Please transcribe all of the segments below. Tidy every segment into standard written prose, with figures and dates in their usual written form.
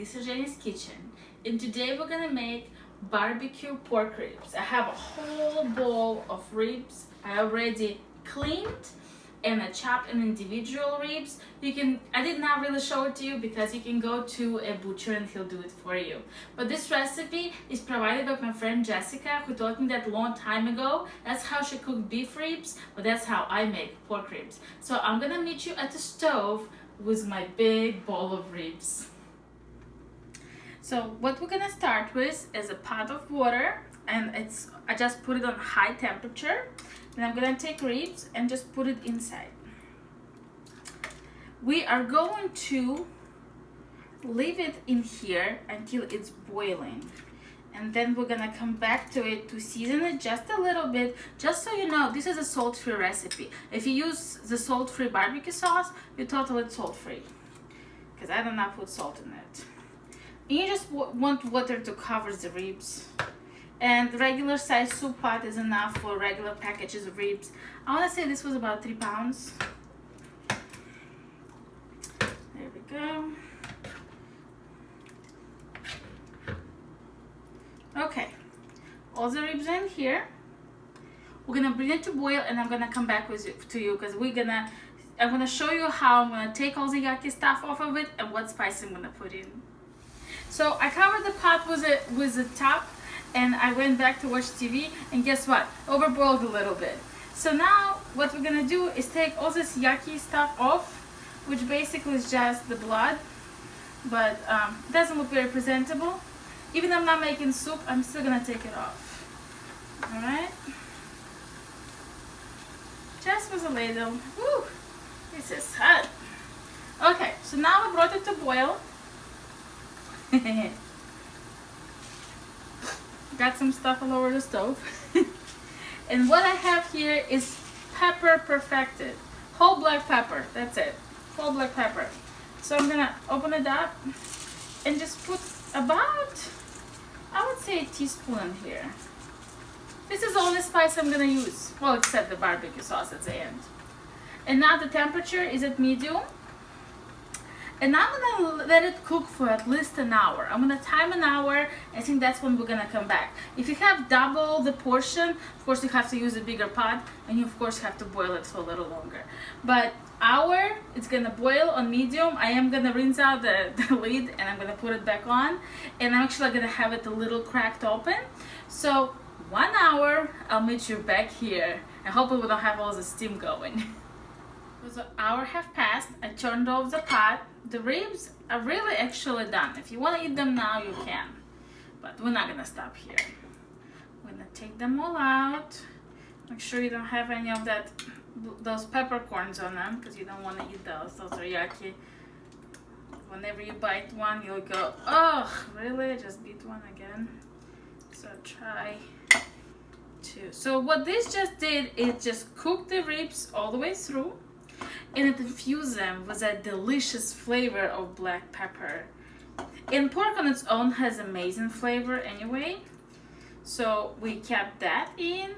this is Zhenya's kitchen, and today we're gonna make barbecue pork ribs. I have a whole bowl of ribs I already cleaned, and I chopped in individual ribs. I did not really show it to you because you can go to a butcher and he'll do it for you. But this recipe is provided by my friend Jessica, who taught me that long time ago. That's how she cooked beef ribs, but that's how I make pork ribs. So I'm gonna meet you at the stove with my big bowl of ribs. So what we're gonna start with is a pot of water, and I just put it on high temperature, and I'm gonna take ribs and just put it inside. We are going to leave it in here until it's boiling, and then we're gonna come back to it to season it just a little bit. Just so you know, this is a salt-free recipe. If you use the salt-free barbecue sauce, you're totally salt-free, because I do not put salt in it. And you just want water to cover the ribs, and regular size soup pot is enough for regular packages of ribs. I want to say this was about 3 pounds. There we go. Okay, all the ribs are in here. We're gonna bring it to boil, and I'm gonna come back to you because I'm gonna show you how I'm gonna take all the yucky stuff off of it and what spice I'm gonna put in. So I covered the pot with a top, and I went back to watch TV, and guess what? Overboiled a little bit. So now what we're gonna do is take all this yucky stuff off, which basically is just the blood, but it doesn't look very presentable. Even though I'm not making soup, I'm still gonna take it off. All right? Just with a ladle. Woo! This is hot. Okay, so now we brought it to boil. Got some stuff all over the stove. And what I have here is pepper perfected. Whole black pepper, that's it. Whole black pepper. So I'm gonna open it up and just put about, I would say, a teaspoon in here. This is the only spice I'm gonna use. Well, except the barbecue sauce at the end. And now the temperature is at medium. And I'm gonna let it cook for at least an hour. I'm gonna time an hour. I think that's when we're gonna come back. If you have double the portion, of course you have to use a bigger pot, and you of course have to boil it for a little longer. But hour, it's gonna boil on medium. I am gonna rinse out the lid, and I'm gonna put it back on. And I'm actually gonna have it a little cracked open. So 1 hour, I'll meet you back here. And hopefully we don't have all the steam going. So an hour have passed. I turned off the pot. The ribs are really actually done. If you want to eat them now, you can. But we're not going to stop here. We're going to take them all out. Make sure you don't have any of those peppercorns on them, because you don't want to eat those. Those are yucky. Whenever you bite one, you'll go, oh, really? I just beat one again. So try to. So what this just did is just cook the ribs all the way through, and it infused them with that delicious flavor of black pepper. And pork on its own has amazing flavor anyway, so we kept that in.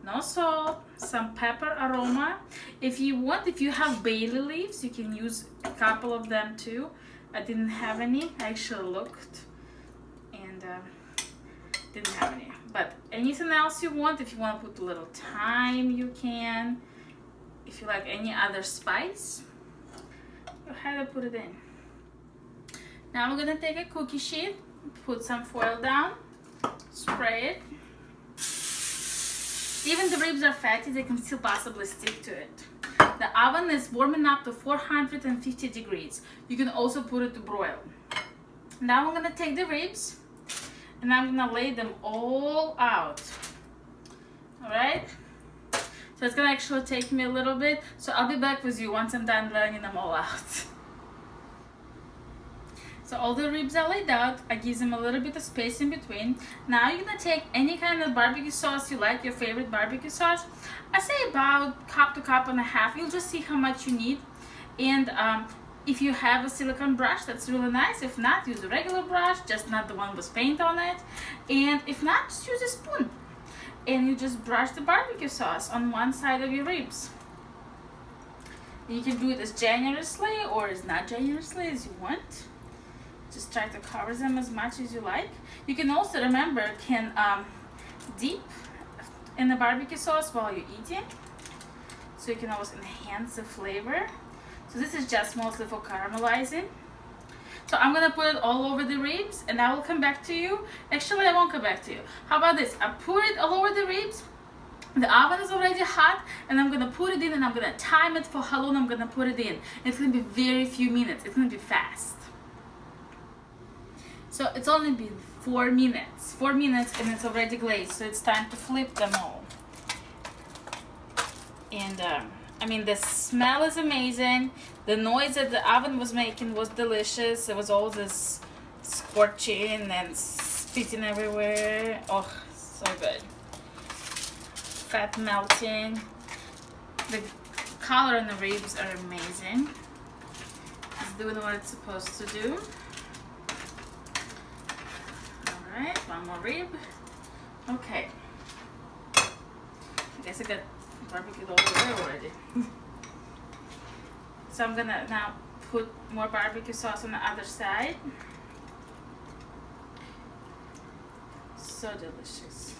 No salt, some pepper aroma. If you have bay leaves, you can use a couple of them too. I didn't have any. I actually looked and didn't have any. But anything else you want, if you want to put a little thyme, you can. If you like any other spice, go ahead and put it in. Now we're gonna take a cookie sheet, put some foil down, spray it. Even the ribs are fatty, they can still possibly stick to it. The oven is warming up to 450 degrees. You can also put it to broil. Now I'm gonna take the ribs, and I'm gonna lay them all out. All right? So it's gonna actually take me a little bit. So I'll be back with you once I'm done laying them all out. So all the ribs are laid out. I give them a little bit of space in between. Now you're gonna take any kind of barbecue sauce you like, your favorite barbecue sauce. I say about cup to cup and a half. You'll just see how much you need. And if you have a silicone brush, that's really nice. If not, use a regular brush, just not the one with paint on it. And if not, just use a spoon. And you just brush the barbecue sauce on one side of your ribs. You can do it as generously or as not generously as you want. Just try to cover them as much as you like. You can also, remember, can dip in the barbecue sauce while you're eating, so you can always enhance the flavor. So this is just mostly for caramelizing. So I'm gonna put it all over the ribs, and I will come back to you. Actually, I won't come back to you. How about this? I put it all over the ribs. The oven is already hot, and I'm gonna put it in, and I'm gonna time it for how long I'm gonna put it in. It's gonna be very few minutes. It's gonna be fast. So it's only been 4 minutes. 4 minutes, and it's already glazed. So it's time to flip them all. And I mean, the smell is amazing. The noise that the oven was making was delicious. There was all this scorching and spitting everywhere. Oh, so good. Fat melting. The color on the ribs are amazing. It's doing what it's supposed to do. Alright, one more rib. Okay. I guess I got barbecued all the way already. So I'm gonna now put more barbecue sauce on the other side. So delicious.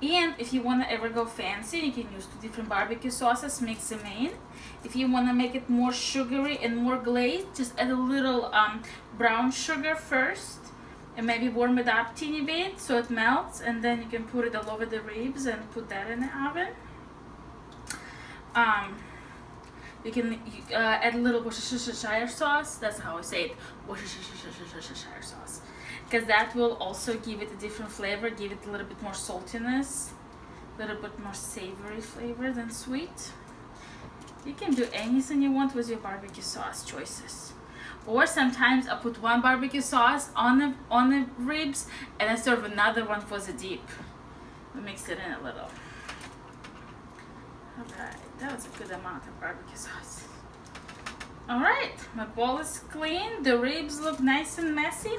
And if you want to ever go fancy, you can use 2 different barbecue sauces, mix them in. If you want to make it more sugary and more glazed, just add a little brown sugar first, and maybe warm it up teeny bit so it melts, and then you can put it all over the ribs and put that in the oven. You can add a little Worcestershire sauce. That's how I say it, Worcestershire sauce, because that will also give it a different flavor, give it a little bit more saltiness, a little bit more savory flavor than sweet. You can do anything you want with your barbecue sauce choices. Or sometimes I put 1 barbecue sauce on the ribs, and I serve another one for the dip. I mix it in a little. Alright, that was a good amount of barbecue sauce. Alright, my bowl is clean. The ribs look nice and messy.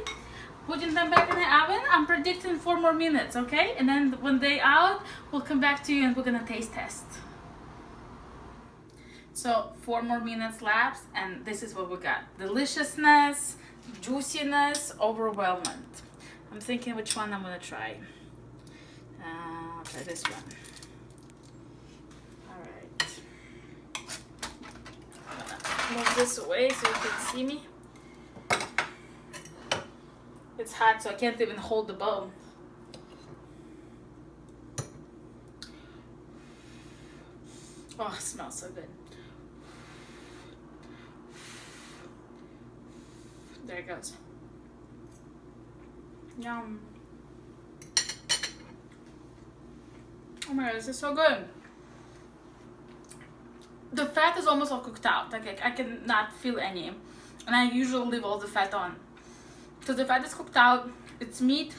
Putting them back in the oven, I'm predicting 4 more minutes, okay? And then when they're out, we'll come back to you and we're gonna taste test. So 4 more minutes lapsed, and this is what we got. Deliciousness, juiciness, overwhelmment. I'm thinking which one I'm gonna try. I'll try this one. Alright. I'm gonna move this away so you can see me. It's hot, so I can't even hold the bone. Oh, it smells so good. There it goes. Yum. Oh my god, this is so good. The fat is almost all cooked out. Like I cannot feel any. And I usually leave all the fat on. So the fat is cooked out. It's meat.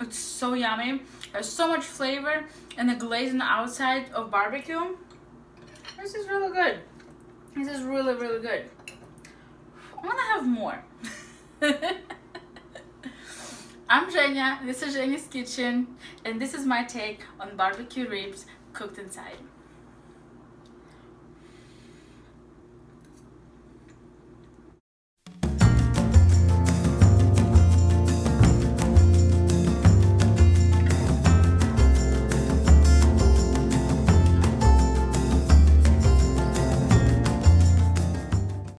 It's so yummy. There's so much flavor, and the glaze on the outside of barbecue. This is really good. This is really, really good. I want to have more. I'm Zhenya. This is Zhenya's Kitchen, and this is my take on barbecue ribs cooked inside.